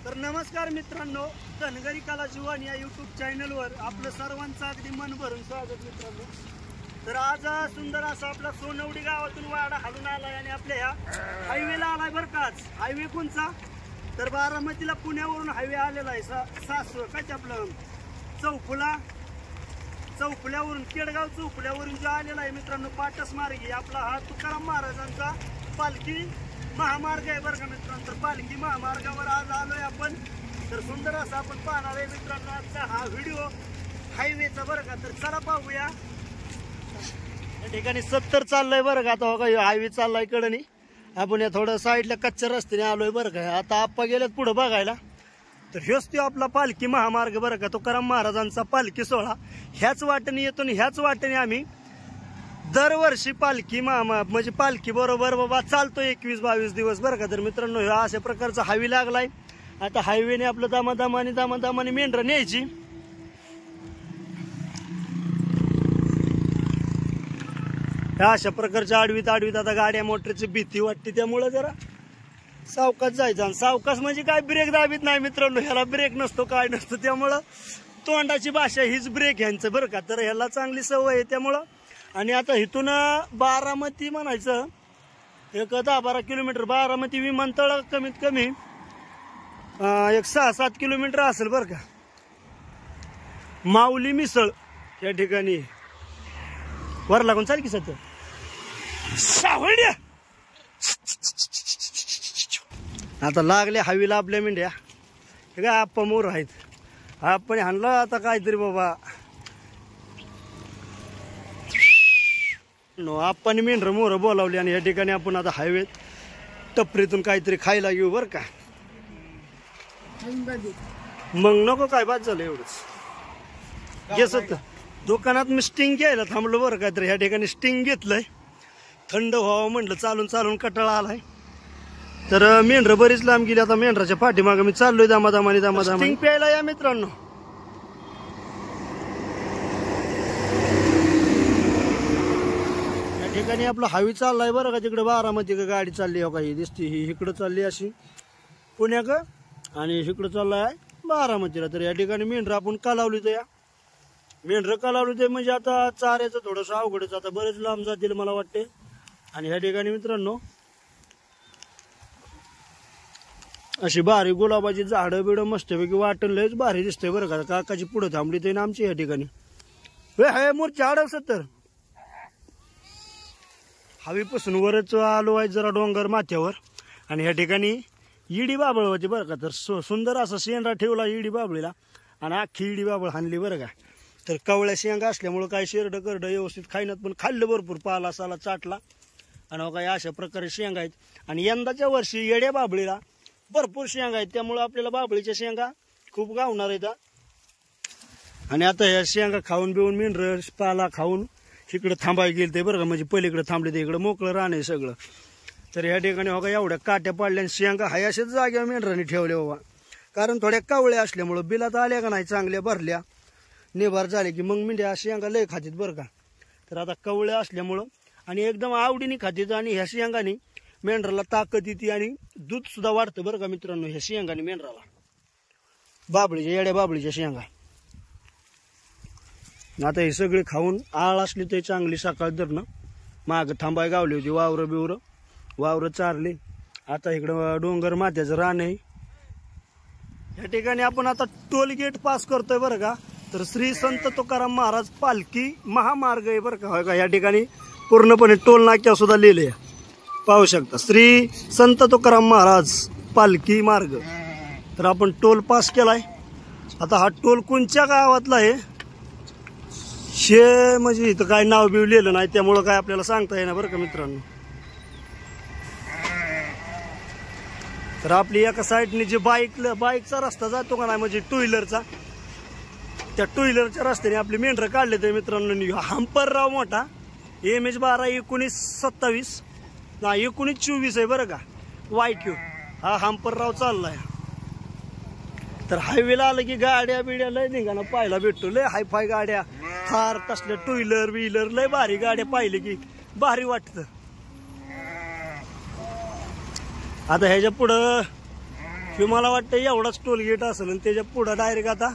तर नमस्कार मित्रांनो, धनगरी कला जीवन या यूट्यूब चॅनलवर आपलं सर्वांचं अगदी मन भरून स्वागत मित्रांनो। तर आज सुंदर असा आपला सोनवडी गावातून वाडा हलून आलाय आणि आपल्या ह्या हायवेला आलाय बरं का। हायवे कोणचा तर बारामतीला पुण्यावरून हायवे आलेला आहे काय आपलं चौफुल्यावरून केडगाव चौफुल्यावरून जो आलेला आहे मित्रांनो पाटस मार्गी आपला हा तुकाराम महाराजांचा पालखी महामार्ग आहे बरं का मित्रांनो। तर पालखी महामार्गावर आज आलोय आपण। तर सुंदर असा आपण पाहणार आहे मित्रांनो आजचा हा व्हिडिओ हायवेचा बरं का। तर चला पाहूया। या ठिकाणी 70 चाललंय बरं का। आता बघा हायवे चाललाय कडनी, आपण या थोडं साईडला कच्च्या रस्त्याने आलोय बरं का। आता आप्पा गेलेत पुढे बघायला। तर हेच तो आपला पालखी महामार्ग बरं का, तुकाराम महाराजांचा पालखी सोहळा ह्याच वाटेने येतो आणि ह्याच वाटेने आम्ही दरवर्षी पालखी म्हणजे पालखी बरोबर बाबा चालतो 21-22 दिवस बरं का। तर मित्रांनो ह्या अशा प्रकारचा हायवे लागलाय। आता हायवेने आपलं दामादामाने मेंढरं न्यायची। ह्या अशा प्रकारच्या आडवीत आता गाड्या मोटरची भीती वाटते, त्यामुळे जरा सावकाश जायचं। आणि सावकाश म्हणजे काय ब्रेक दाबीत नाही मित्रांनो, ह्याला ब्रेक नसतो काय नसतं, त्यामुळं तोंडाची भाषा हीच ब्रेक ह्यांचं बरं का। तर ह्याला चांगली सवय आहे त्यामुळं। आणि आता इथून बारामती म्हणायचं एक 10-12 किलोमीटर, बारामती विमानतळ कमीत कमी एक 6-7 किलोमीटर असेल बरं का। माऊली मिसळ या ठिकाणी वर लागून चाल की सध्या सावड्या आता लागल्या हवीला आपल्या मेंढ्या। हे काय आप्पा मोर आहेत, आपण हाणलं आता काहीतरी बाबा नो आपण मेंढर मोर बोलावली। आणि या ठिकाणी आपण आता हायवे टपरीतून काहीतरी खायला घेऊ बरं का। मग नको काय बाद झालं एवढंच घेत दुकानात मी स्टिंग घ्यायला थांबलो बरं का। तर ह्या ठिकाणी स्टिंग घेतलंय, थंड व्हावं म्हटलं, चालून कटाळा आलाय। तर मेंढर बरीच लांब गेली, आता मेंढराच्या पाठीमागं मी चाललोय दामादामाने स्टिंग प्यायला या मित्रांनो। या ठिकाणी आपला हायवे चाललाय बरं का, तिकडे बारामती गाडी चालली हो काही दिसते, ही इकडं चालली अशी पुण्याक आणि इकडं चाललाय बारामतीला। तर या ठिकाणी मेंढर आपण कालावली तर या मेंढर कालावली ते म्हणजे आता चाऱ्याचं थोडंसं अवघडच, आता बरेच लांब जातील मला वाटते। आणि ह्या ठिकाणी मित्रांनो अशी भारी गुलाबाची झाडं बिडं मस्तपैकी वाटण लयच भारी दिसतंय बरं का। काकाची पुढे थांबली ते ना आमची या ठिकाणी हे मोर्चा आडव 70 हवेपासून वरच आलो आहे जरा डोंगर माथ्यावर। आणि ह्या ठिकाणी इडी बाबळ होती बरं का। तर सुंदर असा शेंडा ठेवला इडी बाबळीला आणि अख्खी इडी बाबळ हाणली बरं का। तर कवळ्या शेंगा असल्यामुळं काय शेरडं करडं व्यवस्थित खाईनात, पण खाल्लं भरपूर, पाला साला चाटला आणि काय अशा प्रकारे शेंगा आहेत। आणि यंदाच्या वर्षी येड्या बाबळीला भरपूर शेंगा आहेत, त्यामुळे आपल्याला बाबळीच्या शेंगा खूप गावणार आहेत। आणि आता ह्या शेंगा खाऊन बिवून मेंढर पाला खाऊन इकडे थांबायला गेले ते बरं का, म्हणजे पलीकडे थांबले ते इकडे मोकळं राहणे सगळं। तर ह्या ठिकाणी हो का एवढ्या काट्या पाडल्या शेंगा हाय अशाच जागेवर मेंढरांनी ठेवल्या बाबा, कारण थोड्या कावळ्या असल्यामुळं बिलात आल्या का नाही चांगल्या भरल्या निभार झाले की मग मेंढ्या शेंगा लय खातीत बरं का। तर आता कवळ्या असल्यामुळं आणि एकदम आवडीने खातीत आणि ह्या शेंगाने मेंढराला ताकद येते आणि दूध सुद्धा वाढतं बरं का मित्रांनो। ह्या शेंगाने मेंढराला बाबळीच्या येड्या बाबळीच्या शेंगा आता हे सगळे खाऊन आळ असली ते चांगली सकाळ धरणं माग थांबाय गावली होती, वावरं चारली। आता इकडं डोंगर माथ्याचं रान आहे। या ठिकाणी आपण आता टोल गेट पास करतोय बरं का। तर श्री संत तुकाराम महाराज पालखी महामार्ग आहे बरं का। या ठिकाणी पूर्णपणे टोल नाक्या सुद्धा लिहिले पाहू शकता, श्री संत तुकाराम महाराज पालखी मार्ग। तर आपण टोल पास केलाय। आता हा टोल कोणत्या गावातला आहे हे म्हणजे इथं काय नाव बिव लिहिलं नाही, त्यामुळं काय आपल्याला सांगता येणार बरं का मित्रांनो। तर आपली एका साईडने जे बाईकचा रस्ता जातो का नाही म्हणजे टू व्हीलरचा, त्या टू व्हीलरच्या रस्त्याने आपली मेंढरं काढले ते मित्रांनो। हंपरराव मोठा MH 12-19-27 नाही 19-24 आहे बरं का YQ हा हंपरराव चाललाय। तर हायवेला आलं की गाड्या बिड्या लय निघाना पाहायला भेटतो, लय हायफाय गाड्या, थार तसल्या टू व्हीलर लय भारी गाड्या पाहिले की भारी वाटतं। आता ह्याच्या पुढं हे मला वाटतं एवढाच टोल गेट असेल आणि त्याच्या पुढं डायरेक्ट आता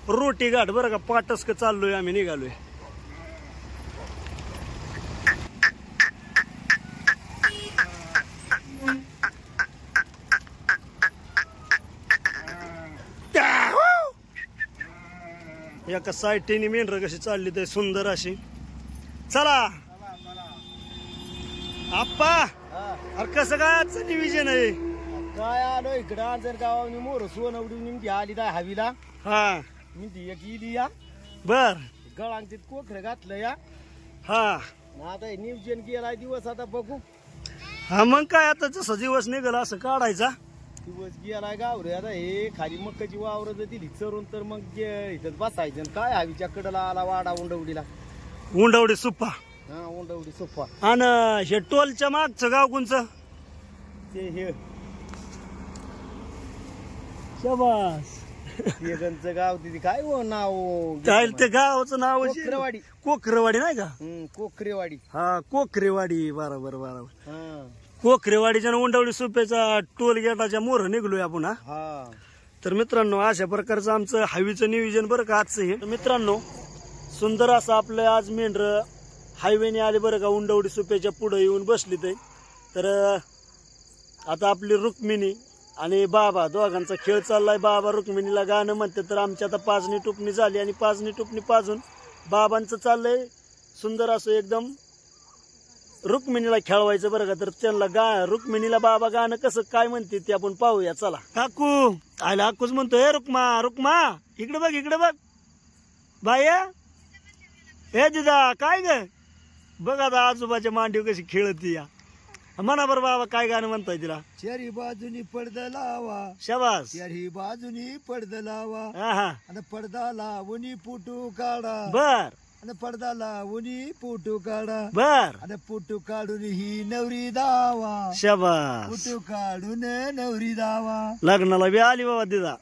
रोटी घाट बरं का. पाटसक चाललोय आम्ही, निघालोय. एका साईटीने मेंढर कशी चालली ते सुंदर अशी. चला आप्पा, अरे कसं काय आजचं नियोजन आहे? काय आलो इकडं जर गावानी मोर सोनवडी निमती आली काय हवीला. हा निमती एक इली या बर. गळांग तिथ कोखर घातलं या. हा आता हे नियोजन केलाय दिवस, आता बघू. हा मग काय आता जसं दिवस निघाला असं काढायचा. दिवस गेलाय गावरे. आता हे खाली मक्काची वावर जर दिली चरून तर मग इथं बसायचं. काय हवीच्या कडला आला वाडा उंडवडीला. उंडवडी सुप्पा. हा उंडवडी सोफा. आणि हे टोलच्या मागचं गाव कोणचं? ते हे शाबास. तिघांचं गाव तिथे काय हो नाव काय ते गावाचं नाव? कोकरेवाडी. कोकरेवाडी नाही का? कोकरेवाडी. हा कोकरेवाडी, बरोबर बरोबर. हा कोकरेवाडीच्या आणि उंडवडी सुप्याचा टोल गेटाच्या मोर निघलोय आपण. हा तर मित्रांनो अशा प्रकारचं आमचं हायवेचं नियोजन बरं का आजचं हे. मित्रांनो सुंदर असं आपलं आज मेंढर हायवेने आले बरं का. उंडवडी सुप्याच्या पुढे येऊन बसली ते. तर आता आपली रुक्मिणी आणि बाबा दोघांचा खेळ चाललाय. बाबा रुक्मिणीला गाणं म्हणते, तर आमची आता पाजणी टुपणी झाली आणि पाजणी टुपणी पाजून बाबांचं चाललंय सुंदर असं एकदम रुक्मिणीला खेळवायचं बरं का. तर त्यांना रुक्मिणीला बाबा गाणं कसं काय म्हणते ते आपण पाहूया. चला काकू आयला. काकूच म्हणतोय रुक्मा रुक्मा इकडे बघ, इकडे बघ बाया. हे दिदा काय ग बघ आता आजोबाच्या मांडीव कशी खेळती या. म्हणा बरं बाबा काय गाणं म्हणताय तिला? चारी बाजूनी पडदा लावा. शाबास. चारी बाजूनी पडदा लावा. हा आणि पडदा लावून फोटो काढा. बर. आणि पडदा लावून फोटो काढा. बर. आणि फोटो काढून ही नवरी दावा. शाबास. फोटो काढून नवरी दावा. लग्नाला बी आली बाबा दिदा.